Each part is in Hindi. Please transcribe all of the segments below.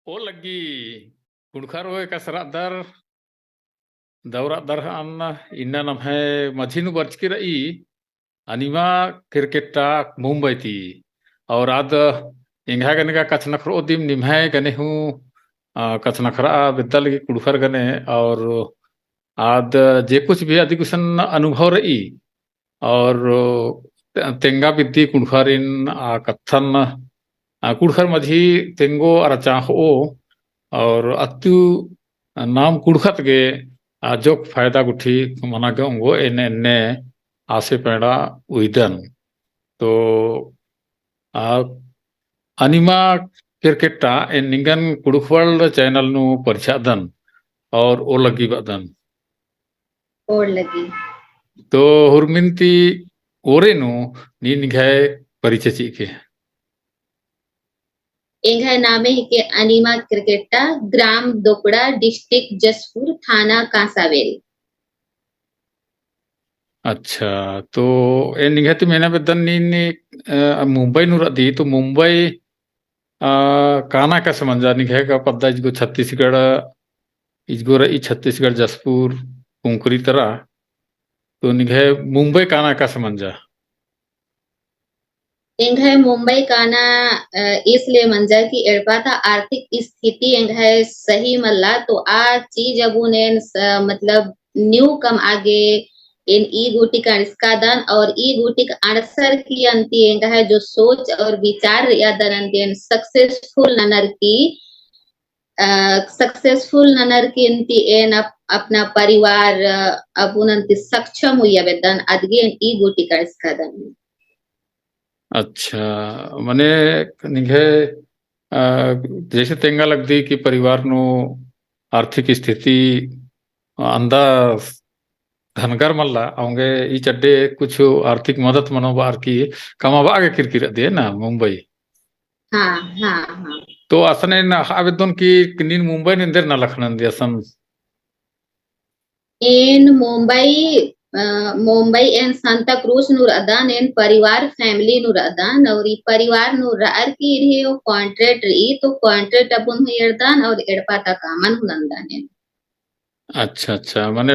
O lagi kunkharo kasrat dar daurat dar an inna nam hai majhinu barchkira I anima cricketa Mumbai ti और आद इंघा गने का कचनखरो दिम निम्हाय गने हूँ कचनखरा विद्या लगी कुड़खर गने और आद जे कुछ भी आदि कुछ अनुभव रही और तेंगा विद्य कुड़खरिन कथन कुड़खर मझी तेंगो अरचा हो और अतु नाम कुड़खत गे जोक फायदा गुठी मना के उंगो एने एने आसे पेड़ा उइदन तो अनिमा क्रिकेटा एन निगन कुड़खवल चैनल नु परिचादन और ओ लगी बदन और लगी तो हुरमिनती ओरे नु नी निघाय परिचय चीके एंघा नामे है के अनिमा क्रिकेटा ग्राम दोपड़ा डिस्ट्रिक्ट जसपुर थाना कांसावेल। अच्छा तो ए निघाती मैंने बदन नी मुंबई नु रदी तो मुंबई काना का समझा निघे का पद्दा इसको छत्तीसगढ़ इसको रही छत्तीसगढ़ जसपुर कुंकरी तरह तो निघे मुंबई काना का समझा एंघा मुंबई काना इसलिए मंजा की एड़पा था आर्थिक स्थिति एंघा सही मल्ला तो आ चीज अब उन्हें मतलब न्यू कम आगे इन ई गुटी का निष्कादन और ई गुटी का आंसर की अंति एंघा जो सोच और विचार या दरन सक्सेसफुल ननर की सक्सेसफुल ननर की अंति एन अपना परिवार अब उनंति सक्षम हुई वेदन अदगे ई गुटी का निष्कादन। अच्छा मने निघे जैसे तेंगा लगती कि परिवार नो आर्थिक स्थिति अंदा धनगर मल्ला आऊंगे ई चड्डे कुछ आर्थिक मदद मनोबार की कमाबा आगे किरकिर दे ना मुंबई हाँ हाँ हाँ तो असने न आवेदन की नीन मुंबई निंदर न लखनन दे असम इन मुंबई एन सांता क्रूज नूर अदान एन परिवार फैमिली नूर अदान और ई परिवार नूर रार की रही ओ कॉन्ट्रैक्ट रही तो कॉन्ट्रैक्ट अपन एरदान और एड़पाता कामन हुनंदान। अच्छा अच्छा माने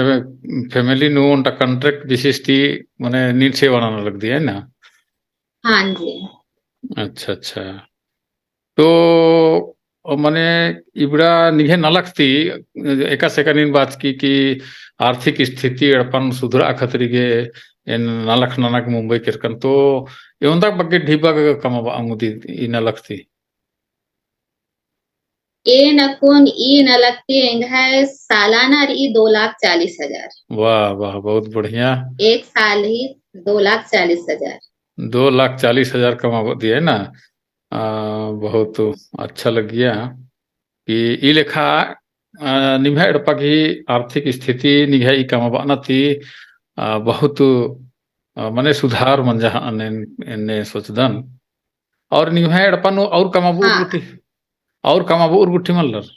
फैमिली नु उनका कॉन्ट्रैक्ट विशिष्टि माने नीड से बनाना लग दिया है ना। हाँ जी अच्छा अच्छा तो माने इबड़ा निघे नलखती एका सेकंड बात की कि आर्थिक स्थिति अपन सुधरा खतरी के इन नलख नानक मुंबई किरकन तो एवं बग्गे ढीबा कमाबा अंगुदी इ नलखती ए नकोन ई न लगते है सालाना रही 2,40,000। वाह वाह बहुत बढ़िया एक साल ही 2,40,000 2,40,000 कमा दिया है ना। बहुत अच्छा लग गया कि ई लेखा निभा एड़पा की आर्थिक स्थिति निभा ई कमाबा न थी बहुत मने सुधार मन जहाँ ने सोचदन और निभा एड़पा नो और कमाबू हाँ गुठी और कमाबू उर गुठी मल्लर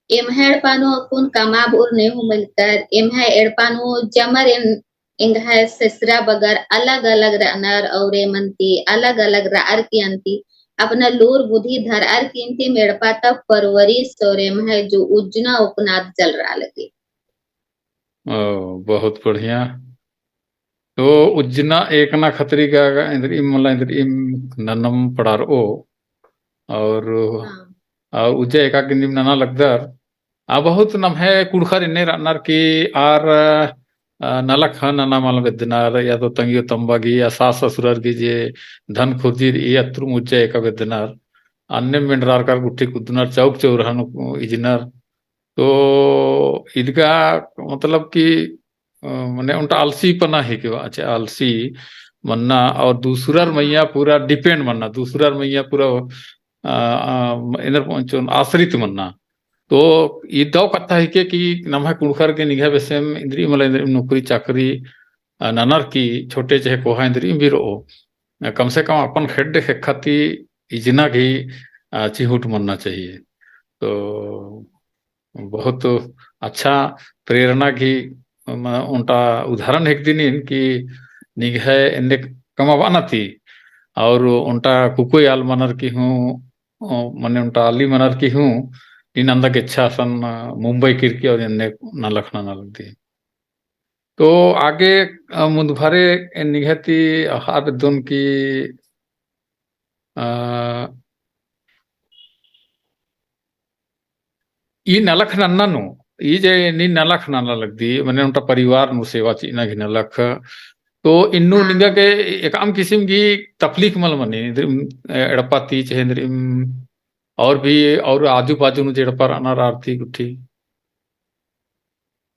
एमहा एड़पानो अकुन कमाब उर नेहु मिलकर एमहा एड़पानो जमर इंघा ससरा बगर अलग अलग रनर और एमंती अलग अलग रार की अंती अपना लूर बुद्धि धरार की अंती मेड़पाता परवरिश और एमहा जो उजना उपनाद चल रहा लगे। बहुत बढ़िया तो उज्जना एक ना खतरी का इंद्र इम मला इंद्र इम ननम पड़ार ओ और उज्जे एका गिंदिम नना लगदर बहुत नम है कुड़खर इन्ने रनर की आर नलक हन नना माल वेदनार या तो तंगियो तंबागी या सास ससुरार की जे धन खुर्जी ये अत्रु मुज्जे एका वेदनार अन्य मिंडरार कर गुट्ठी कुदनार चौक चौरहन इजनर तो ईदगा मतलब कि मैंने उनका आलसी पना है कि अच्छा आलसी मन्ना और दूसरा मैया पूरा डिपेंड मन्ना दूसरा मैया पूरा इधर आश्रित मन्ना तो ये दो कथा है कि नम है कुड़खर के निघा बेसम इंद्री मला इंद्री नौकरी चाकरी ननर की छोटे चाहे कोहा इंद्री भी रो कम से कम अपन खेड खाती इजना की चिहुट मनना चाहिए तो बहुत अच्छा प्रेरणा की उनका उदाहरण एक दिन कि निघे इन्ने कमावा न थी और उनका कुकुई आल मनर की हूँ मने उनटा अली मनर की हूँ इन अंदर इच्छा सन मुंबई किरकी और इन्ने नलखना नलदी तो आगे मुंदभारे निघती हार दुन की ಈ ನಲಕ್ ನನ್ನನು ಈಜೆ ನೀ ನಲಕ್ ನನ್ನ लगदी मने उनका परिवार नु सेवा चीना घिन लख तो इन्नु हाँ निंगा के एक आम किस्म की तकलीफ मल मने एड़पाती चहेंद्र और भी और आजू बाजू नु जेड़पर अनार आरती गुठी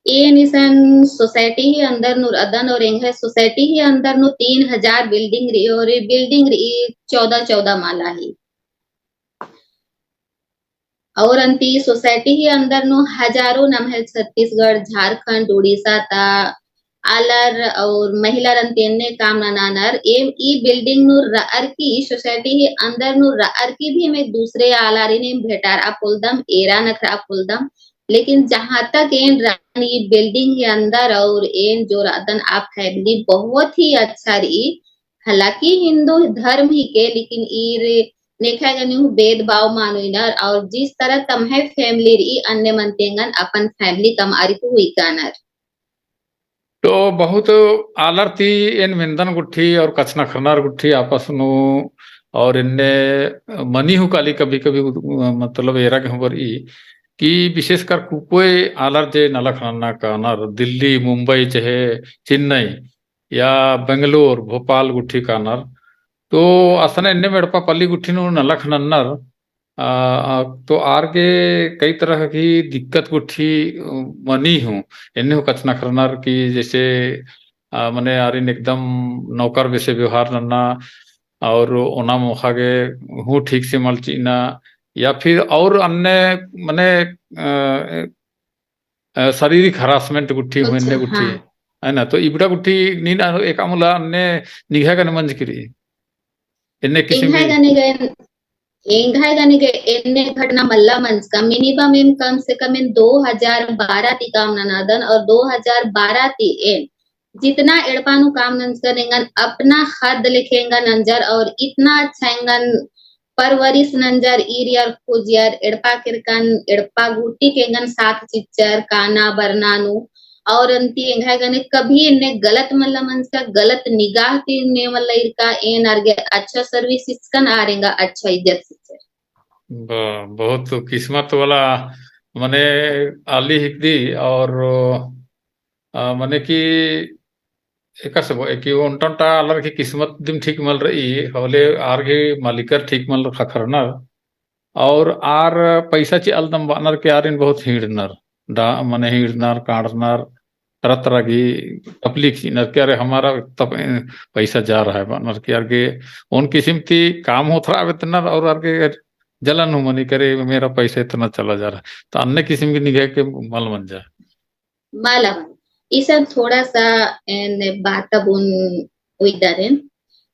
ये निसन सोसाइटी ही अंदर नु अदन और एंगे सोसाइटी ही अंदर नु 3000 बिल्डिंग रही और ये बिल्डिंग रही 14 माला ही और अंती सोसाइटी ही अंदर नु हजारों नम है छत्तीसगढ़ झारखंड उड़ीसा ता आलर और महिला रंतेने काम नानार ई बिल्डिंग नु रअर की सोसाइटी ही अंदर नु रअर की भी में दूसरे आलारी ने भेटार अपुलदम एरा नखरा अपुलदम लेकिन जहां तक एन रानी बिल्डिंग के अंदर और एन जो रातन आप फैमिली बहुत ही अच्छा रही हालांकि हिंदू धर्म ही के लेकिन ईर नेखा गनी भेदभाव मानुइनर और जिस तरह तम है फैमिली रही अन्य मनतेंगन अपन फैमिली कम आरी को हुई कानर तो बहुत आलर थी इन मिंदन गुट्ठी और कचना खरनार गुट्ठी आपस नु और इनने मनी हु काली कभी कभी मतलब एरा के खबर ई कि विशेषकर कुकोय आलर जे नलखना कानर दिल्ली मुंबई चाहे चेन्नई या बेंगलोर भोपाल गुट्ठी कानर तो असने इन्ने मेड़पा पल्ली गुट्ठी नु नलख नन्नर तो आर के कई तरह की दिक्कत गुट्ठी मनी हूँ इन्हें कचना खरनार की जैसे मने आरिन एकदम नौकर वैसे व्यवहार नन्ना और ओना मोखागे हूँ ठीक से मलचीना या फिर और अन्य मने शारीरिक हरासमेंट गुट्ठी हुए अच्छा गुट्ठी हाँ है ना तो इबड़ा गुट्ठी नीन एक अमुला अन्य निघा का मंज करी इन्ने किसी भी एंघाय गने के एन्ने घटना मल्ला मंच का मिनिमम एम कम से कम इन 2012 ती काम ननादन और 2012 ती एन जितना एड़पानु काम नंज करेंगन अपना हद लिखेंगा नंजर और इतना अच्छाएंगन परवरिश नंजर ईरियर फुजियर एड़पा किरकन एड़पा गुट्टी केंगन साथ चिच्चर काना बरनानु और अंती एंघाय गने कभी इन्ने गलत मल्ला मंच का गलत निगाह ती ने मल्ला इरका एन आरगे अच्छा सर्विस इसकन आरेंगा अच्छा इज्जत से बहुत किस्मत वाला मने आली हिकदी और मने कि एक सब कि उनटा अलग की किस्मत दिम ठीक मल रही हवले आर के मालिकर ठीक मल खखरनर और आर पैसा ची अलदम बानर के आरिन बहुत हिड़नर डा मने हिड़नर काढ़नर तरह तरह की तकलीफ नर के अरे हमारा तब पैसा जा रहा है बानर के आर के उन किस्म की काम हो थोड़ा वेतनर और आर के जलन हो मनी करे मेरा पैसा इतना चला जा रहा है तो अन्य किस्म की निगाह के मल मन जाए माला ईसन थोड़ा सा बात बुन उइदरेन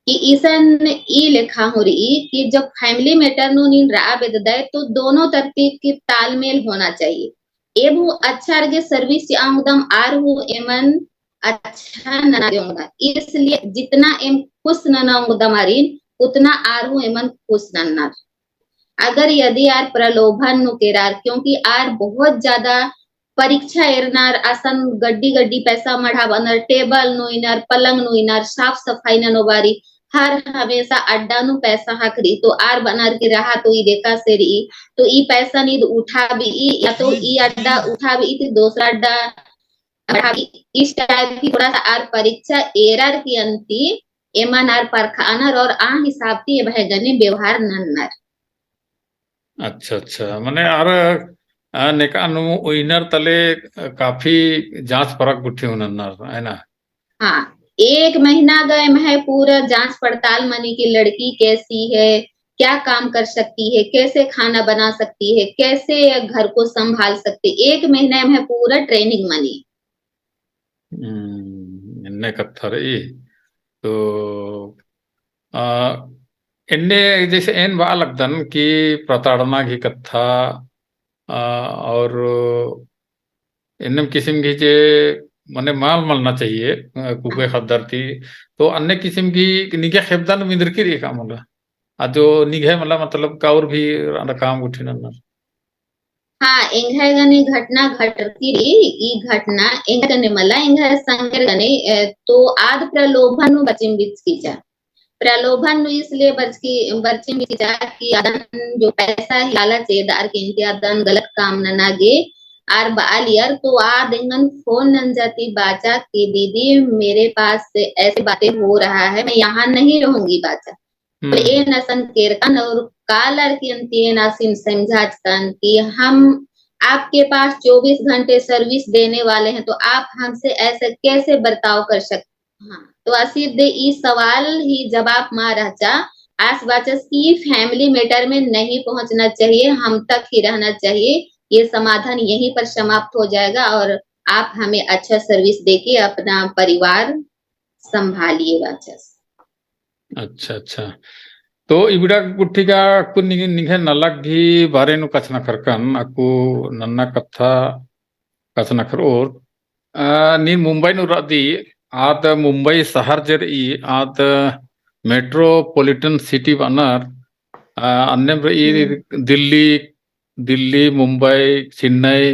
कि ईसन ई लेखा हो रही कि जब फैमिली मैटर नो नीन रा बेददाय तो दोनों तरतीब की तालमेल होना चाहिए एबु अच्छा रगे सर्विस आमदम आर हु एमन अच्छा ना देंगा इसलिए जितना एम खुश ना उदमारिन उतना आर हु एमन खुश नन्ना अगर यदि आर प्रलोभन नु केरार क्योंकि आर बहुत ज्यादा परीक्षा एरनार आसन गड्डी गड्डी पैसा मढ़ा बनर टेबल नो इनर पलंग नो इनर साफ सफाई न बारी हर हमेशा अड्डा नु पैसा हकरी तो आर बनार के रहा तो ई देखा से रही तो ई पैसा नी उठा भी या तो ई अड्डा उठा भी तो दूसरा अड्डा बढ़ा भी इस टाइप की थोड़ा सा आर परीक्षा एरर की अंती एमन आर परखानर और आ हिसाब ती भगने व्यवहार नन्नर अच्छा अच्छा मने आर नेकानु उइनर तले काफी जांच परख गुट्ठी हुनर है ना हाँ 1 महीना गए है पूरा जांच पड़ताल मनी की लड़की कैसी है क्या काम कर सकती है कैसे खाना बना सकती है कैसे घर को संभाल सकती 1 महीने में पूरा ट्रेनिंग मनी इन्ने कत्थर ई तो आ, इन्ने जैसे एन बा लगदन की प्रताड़ना की कथा और इनम किस्म की जे मने माल मलना चाहिए कुके खदर थी तो अन्य किस्म की निके खेबदान मिंदर की रे काम होला ಅದು ನಿಘೆ मतलब का और भी काम गुठी नन्नर। हाँ एंघायगने घटना घटती ई घटना एंघायगने मला एंघाय संगरगने तो आद प्रलोभन बचिम बिच कीजा प्रलोभन इसलिए बर्चिम बिचा कि अदन जो पैसा ही लालच है दार के इंते अदन गलत काम न नागे आर बालियर तो आ देंगन फोन नन जाती बाचा कि दीदी मेरे पास से ऐसी बातें हो रहा है मैं यहाँ नहीं रहूंगी बाचा ए नसन केरकन और कालर की अंतिय नासिन समझाज कन कि हम आपके पास 24 घंटे सर्विस देने वाले हैं तो आप हमसे ऐसे कैसे बर्ताव कर सकते। हाँ तो आसिफ दे ई सवाल ही जवाब मार चा आस बाचस की फैमिली मैटर में नहीं पहुंचना चाहिए हम तक ही रहना चाहिए ये समाधान यहीं पर समाप्त हो जाएगा और आप हमें अच्छा सर्विस देके अपना परिवार संभालिए बाचस। अच्छा अच्छा तो इबड़ा गुट्ठी का aku निघे नलक भी बारे नु कचना करकन aku नन्ना कथा कचना कर और नी मुंबई नु रदी आद मुंबई शहर जर ई आद मेट्रोपॉलिटन सिटी बनर अन्य दिल्ली दिल्ली मुंबई चेन्नई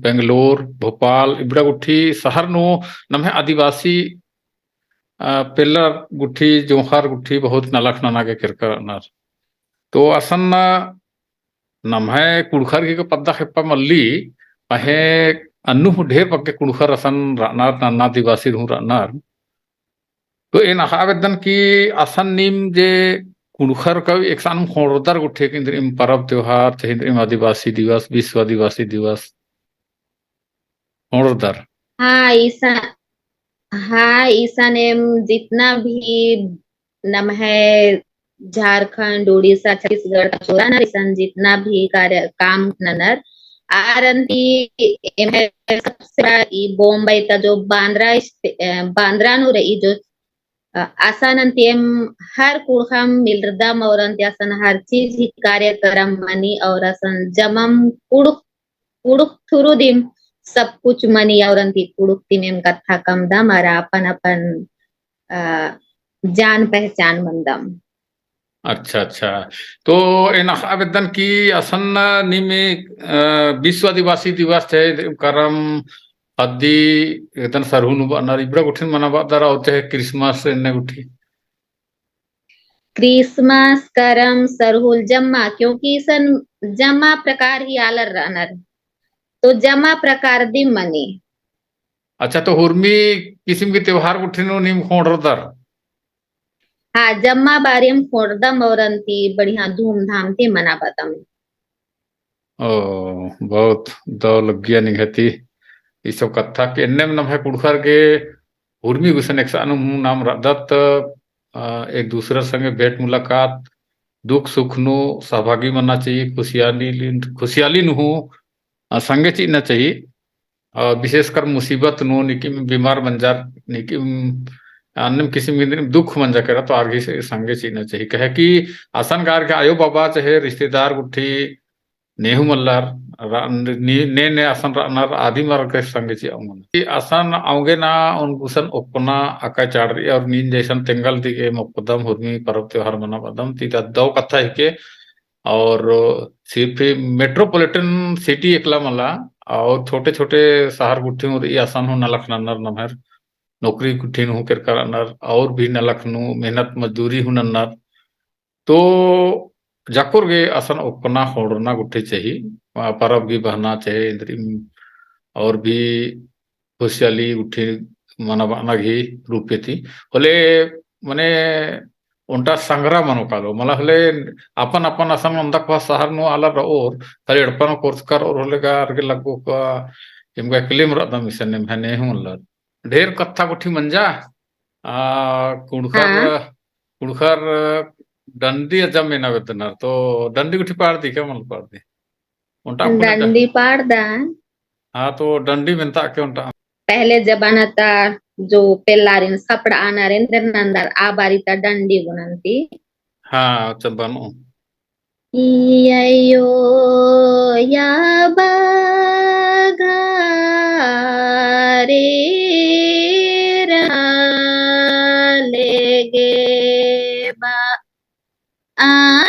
बेंगलोर भोपाल इबड़ा गुट्ठी शहर नु नम्हे आदिवासी पेलर गुट्ठी जोहार गुट्ठी बहुत नलख नना के किरकर तो असन नम्हे कुड़खर की पद्दा खेपा मल्ली पहे अन्नु ढेर पक्के कुड़खर असन रानार नन्ना आदिवासी हूँ रानार तो इन आवेदन की असन नीम जे कुड़खर का एक सान होरदार गुट्ठे के इंद्र परब त्योहार चाहे इंद्र आदिवासी दिवस विश्व आदिवासी दिवस होरदार। हाँ ईसा हाँ ईसा ने जितना भी नम है झारखंड उड़ीसा छत्तीसगढ़ का ना ईसन जितना भी कार्य काम ननर आरंती सबसे बड़ा बॉम्बे का जो बांद्रा नु रही जो आसान अंत्यम हर कुड़खम मिलरदम और अंत्यासन हर चीज ही कार्यक्रम मनी और असन जमम कुड़ुक कुड़ुक थुरु दिम सब कुछ मनी और अंति कुड़ुक तिमेम कथा कम दम और अपन अपन जान पहचान मंदम। अच्छा अच्छा तो इन आवेदन की असन निमे विश्व आदिवासी दिवस है करम अद्दी एकदन सरहुन बनर इबड़ा गुठिन मनाबा दरा होते है क्रिसमस ने गुठी क्रिसमस करम सरहुल जम्मा क्योंकि सन जम्मा प्रकार ही आलर रनर तो जम्मा प्रकार दी मनी। अच्छा तो हुर्मी किस्म के त्योहार गुठिन निम खोड़रदर हाँ जम्मा बारियम खोड़दम और अंती बढ़िया धूमधाम से मना बतम। ओ बहुत दो लगिया निघती ये सब कथा के एन्ने में नम्हे कुड़खर के उर्मी गुसन एक सानु नाम रदत एक दूसरे संगे भेंट मुलाकात दुख सुख नु सहभागी बनना चाहिए खुशहाली नु संगे चीना चाहिए और विशेषकर मुसीबत नु निकिम बीमार बंजार निकिम अन्य किसी में दुख मंजा करा तो आगे से संगे चीना चाहिए कहे कि आसन कार के आयो बाबा चाहे रिश्तेदार गुट्ठी नेहु मल्लार ने ने आसन रानार आदि मार के संगे ची आऊंगा आसन आऊंगे ना उन गुसन ओपना आका चाड़री और नीन जैसन तेंगल दिके मुकदम हुर्मी पर्व त्योहार मना बदम तीता दो कथा है के और सिर्फ मेट्रोपॉलिटन सिटी एकला मला और छोटे छोटे शहर गुट्ठी और ये आसान हो नलख नन्नर नमहर नौकरी गुट्ठी हूँ कर नर और भी नलख नु मेहनत मजदूरी हूँ नन्नर तो जाकुर गे असन ओपना होड़ना गुट्ठी चाहिए परब की बहना चाहे इंद्रिम और भी खुशहाली गुट्ठी मना घी रूपे थी होले मने उनटा संग्रह मनो कालो मला हले अपन अपन असम अंदक वा शहर नो आला और तले अड़पन कोर्स कर और होले का अर्गे लगो का इमगा क्लेम रदा मिशन ने मैंने हूं ढेर कथा गुट्ठी मंजा कुड़खर हाँ कुड़खर डंडी अजम में ना वेतनर तो डंडी गुठी पाड़ दी क्या मन पाड़ दी उनटा अपने डंडी पाड़ दा हाँ तो डंडी मिलता के उनटा पहले जमाना था जो पेलारिन सपड़ा आना रेंद्र नंदर आ बारी ता डंडी बुनंती हाँ चंबनो यो या बागा रे रा ले गे बा आ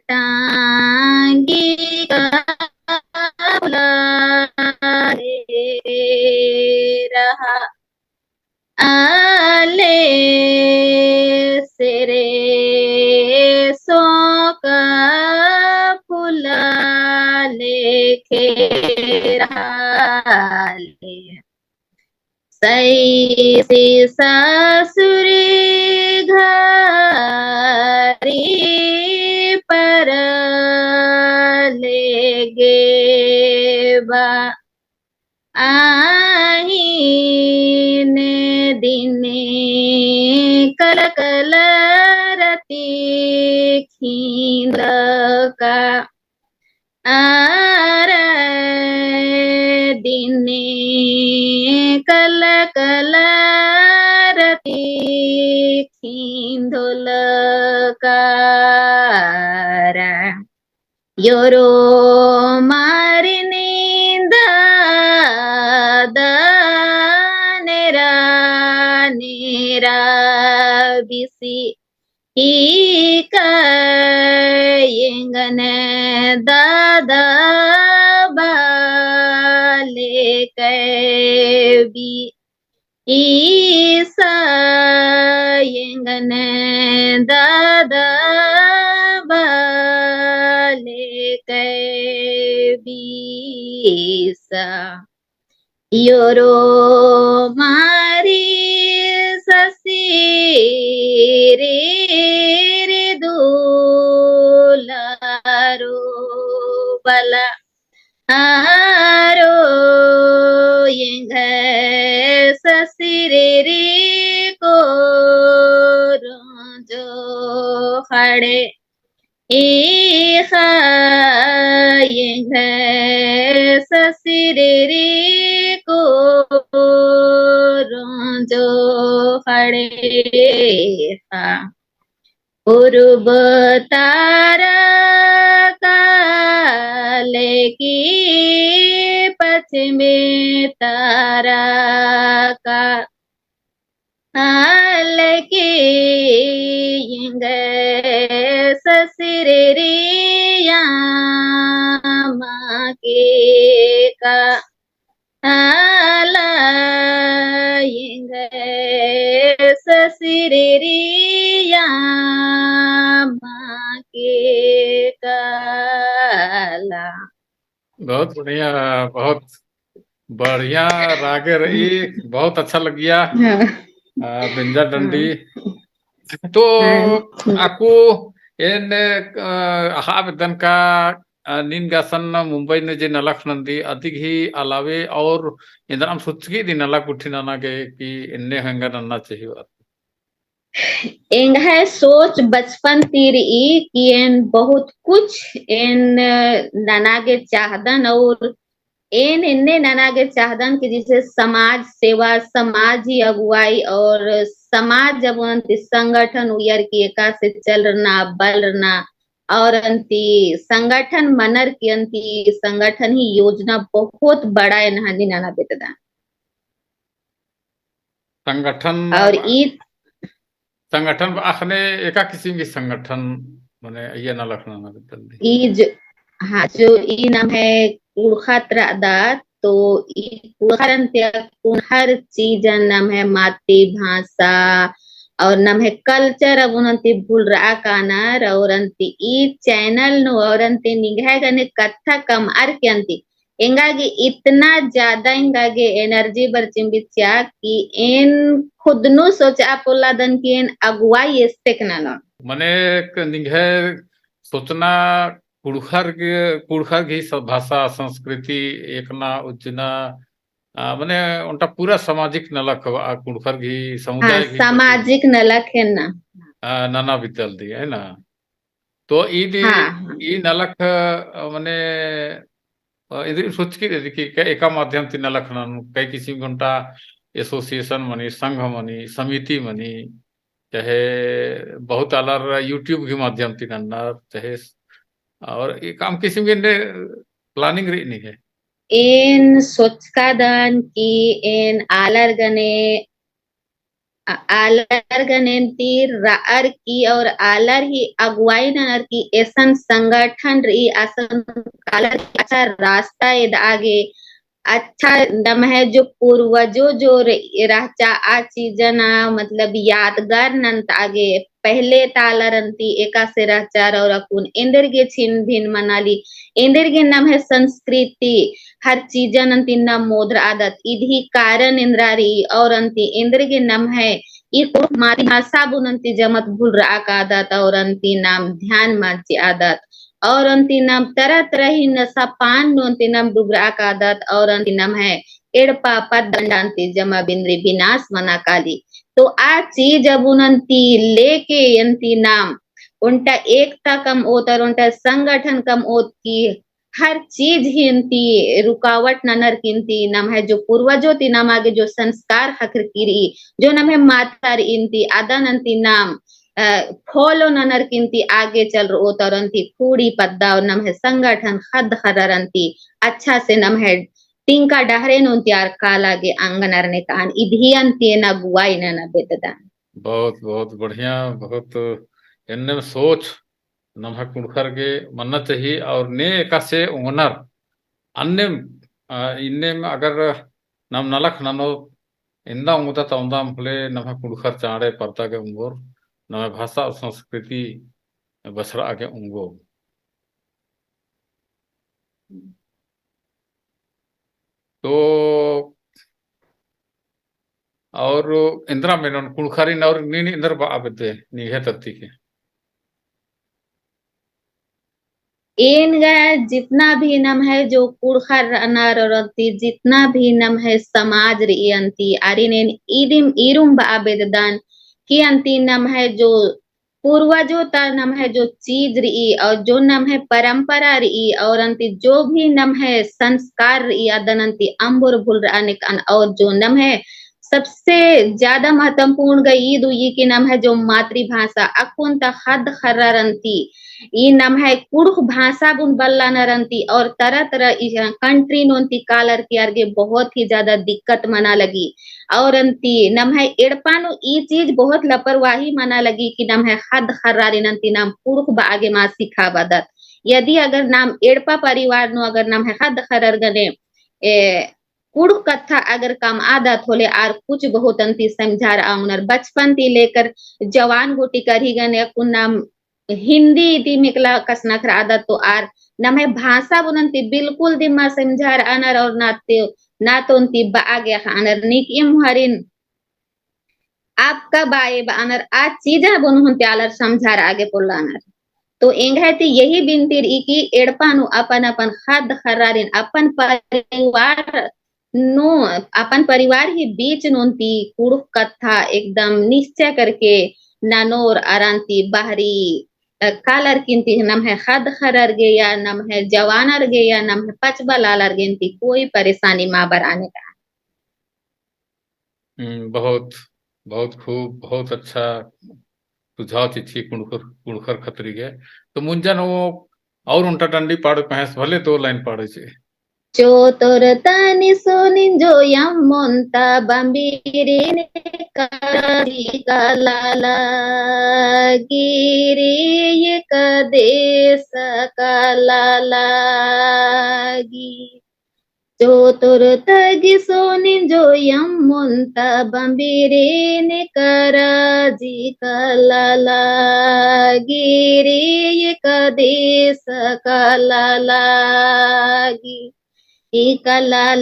टांगी रहा आले सेरे सो का फुला लेके रहा सई सासुरी घरी पर ले गे बा आईने दिने कल कल रती खींद का आरे दिने कल कल रती खींदोल कारा योरो मारी नींद नेरा नेरा बिसी यंगने दादा बाले कैबी ईसा यंगने दादा बाले कैबीसा योरो मारी ससीरे रे दुलारो बला आरो यंग ससीरे रे को जो खड़े यंग ससीरे को जो खड़े पूर्व तारा काले की पश्चिमी तारा का हाल की यंग ससुरिया माँ के का हाला यंग ससुरिया माँ के काला। बहुत बढ़िया रागे रही, बहुत अच्छा लग गया। बिंजा डंडी तो aku हा बेदन का निनगासन मुंबई ने जे नलक नंदी अधिक ही अलावे और इंदराम सुचगी दी नलक उठी नाना के कि इन्ने हंगा नन्ना चाहिए एंग है सोच बचपन तीर ई कि एन बहुत कुछ एन नानागे चाहदन और एन इन्ने नानागे चाहदन कि जिसे समाज सेवा समाज ही अगुवाई और समाज जब अंति संगठन उयर की एका से चलना बलना और अंति संगठन मनर की अंति संगठन ही योजना बहुत बड़ा है नहानी नाना बेतदा संगठन और ई संगठन आखने एका किसी की संगठन माने ये ना लखना ना बेतन ई जो हाँ जो ई नाम है कुड़खतरादा तो ई कुड़खरंत्य हर चीज नाम है मातृभाषा और नाम है कल्चर अब उनती भूल रहा कानर और अंति ई चैनल नो और अंति निगाह गने कथा कम आर के अंति इंगागे इतना ज्यादा इंगागे एनर्जी बरचिंबिचा कि इन खुद नु सोचा पोला दन की इन अगुवाई एस्तेक ना मने निगाह सोचना कुड़खर की भाषा संस्कृति एक ना उजना मने उनका पूरा सामाजिक नलक कुड़खर की समुदाय की सामाजिक नलक है ना नाना विद्याल दी है ना तो ई नलक मने इधर सोच की कि एका माध्यम ती नलक कई किसी घंटा एसोसिएशन मनी संघ मनी समिति मनी चाहे बहुत अलग यूट्यूब के माध्यम ती नन्ना चाहे और ये काम किसी के प्लानिंग रही नहीं है इन सोचका दान की इन आलर गने आलर गनेंती रार की और आलर ही अगुवाई ननर की ऐसन संगठन रही आसन कालर की अच्छा रास्ता इद आगे अच्छा दम है जो पूर्वजों जो रहचा आ चीजना मतलब यादगार नंत आगे पहले तालरंती एका से रहचार और अकुन इंदर के छिन भिन मनाली इंदर के नाम है संस्कृति हर चीजन अंति नाम मोद्र आदत इधी कारण इंद्रारी और अंति इंद्र के नाम है मातृभाषा बुनंती जमत भूल रहा का आदत और अंति नाम ध्यान माची आदत और अंतिनम तरह तरह ही नशा पान नो अंतिनम डुबरा का आदत और अंतिनम है एड़पा पद दंडांति जमा बिंद्री विनाश मना काली तो आ चीज अब उनंती लेके अंति नाम उनका एकता कम ओत और उनका संगठन कम ओत की हर चीज ही इंती रुकावट ननर किंती नाम है जो पूर्वजों ती नाम आगे जो संस्कार हकर किरी जो नाम है मातार इंती आदन अंति नाम फॉलो ननर किंती आगे चल रो तरंती कूड़ी पद्दा और नम है संगठन खद खदरंती अच्छा से नम है टिंका डहरे नुन त्यार कालागे अंगनर ने तान इधियंती न गुआई न बेतदान बहुत बहुत बढ़िया। बहुत इनने सोच नमः कुणखर के मन्ना चाहिए और ने कसे ओनर अन्य इन्ने में अगर नम नलख ननो इंदा उंगता तौंदा फले नमः कुणखर चाड़े परता के उंगोर नमः भाषा और संस्कृति बसरा के उंगो तो और इंदिरा मेनन कुणखरी और नीनी इंदर आबदे नीहे तत्ती के इन जितना भी नम है जो कुड़खर अनारती जितना भी नम है समाज री अंती आरिनेन इदिम इरुम आबेददान की अंती नम है जो पूर्वजों ता नम है जो चीज रही और जो नम है परंपरा रही और अंति जो भी नम है संस्कार रही अदनंती अंबुर भूल और जो नम है सबसे ज्यादा महत्वपूर्ण गई दुई की नाम है जो मातृभाषा अकुंत हद खर्रंती ई नाम है कुड़ुख भाषा बुन बल्ला नरंती और तरह तरह कंट्री नोंती कालर की आगे बहुत ही ज्यादा दिक्कत मना लगी और अंती नम है एड़पानो ई चीज बहुत लापरवाही मना लगी कि नम है हद खर्रारी नंती नाम कुड़ुख बागे मा सिखा बदत यदि अगर नाम एड़पा परिवार नो अगर नाम है हद खरर गने कुड़ कथा अगर काम आदत होले आर कुछ बहुत अंती समझार आउनर बचपन ती लेकर जवान गोटी करी गने कुन नाम हिंदी ती मिकला कसनखर आदत तो आर नम है भाषा बुनंती बिल्कुल दिमा समझार अनर और नाते ना तो उनती बागे अनर निक इम हरिन आपका बाए अनर आज चीजा बुन हुन त्यालर समझार आगे पोलानर तो एंघाती यही बिनती रही कि एड़पानु अपन अपन खद खरारिन अपन परिवार नो अपन परिवार ही बीच नोंती कुड़ुक कथा एकदम निश्चय करके नानोर अरांती बाहरी कालर किंती नम है खद खरर गे या नम है जवानर गे या नम है पचबल आलर गेंती कोई परेशानी माँ बर आने का बहुत बहुत खूब बहुत अच्छा सुझाव थी कुणखर खतरी के तो मुंजन वो और उनटा डंडी पाड़ पहस भले दो लाइन पाड़े छे चोतोर तनि सोनिंजो यम मोंता बंबीरे कारी कलाला गिरी ये कदेश कलाला गी चोतोर तगि सोनिंजो यम मोंता बंबीरे कराजी कलाला गिरी ये कदेश कलाला गी कला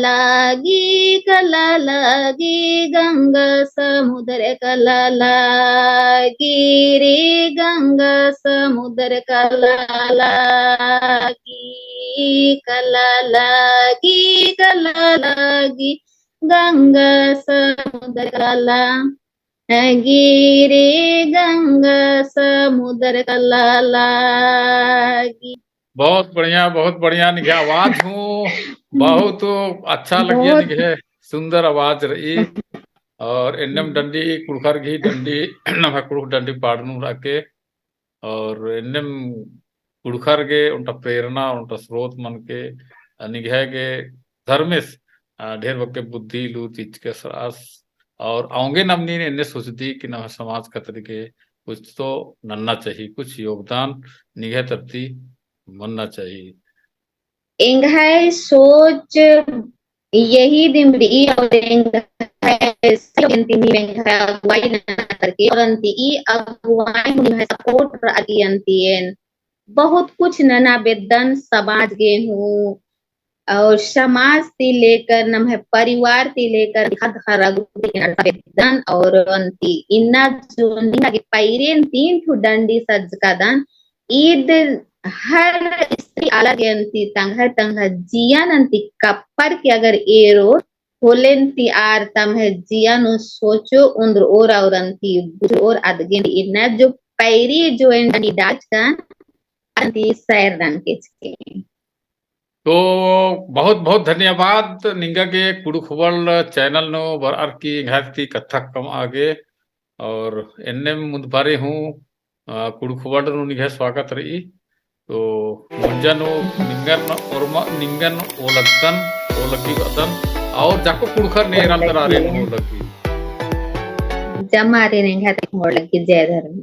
लागी गंगा समुद्र कला लागी रे गंगा समुद्र कला लागी कला लागी गंगा समुद्र कला गिरे गंगा समुद्र कला लागी बहुत बढ़िया निगे आवाज हूँ बहुत अच्छा लगिया निगे सुंदर आवाज रही और एन्नम डंडी कुड़खर घी डंडी नभा कुड़ख डंडी पाड़नू रखे और एन्नम कुड़खर गे उनका प्रेरणा उनका स्रोत मन के निगे के धर्मेश ढेर वके बुद्धि लू चीज के सरास और आऊंगे नमनी ने इन्हें सोच दी कि न समाज खतरे के कुछ तो नन्ना चाहिए, कुछ योगदान निगह तरती मनना चाहिए। एंघाय सोच यही दिमड़ी और एंघाय सयंती एंघाय अगुवाई ना करके और अंती ई अगुवाई मुनि सपोर्ट पर अतियंतीन बहुत कुछ नना बेदन समाज गे हूँ और समाज से लेकर नम है परिवार से लेकर बेदन और अंती इन्ना जो निना के पैरेन तीन ठो डंडी सज का दान ईद हर स्त्री अलग अंती तंग जियान अंती कप्पर के अगर एरो होलेन ती आर तम है जियान सोचो उन्द्र और अंती बुझ और अदगे इन्ना जो पैरी जो डंडी डाच का अंती सैर रंग के तो बहुत बहुत धन्यवाद निंगा के कुड़ुखवल चैनल नो बरार की घाती कथा कम आगे और एन्ने मुदबारे हूँ कुड़ुखवल नु निघा स्वागत रही तो मुंजन निंगन और निंगन ओ लगी अदन और जाको कुड़खर ने राम तरारे हो लगी जमारे ने घात मोड़ लगी जय धर्म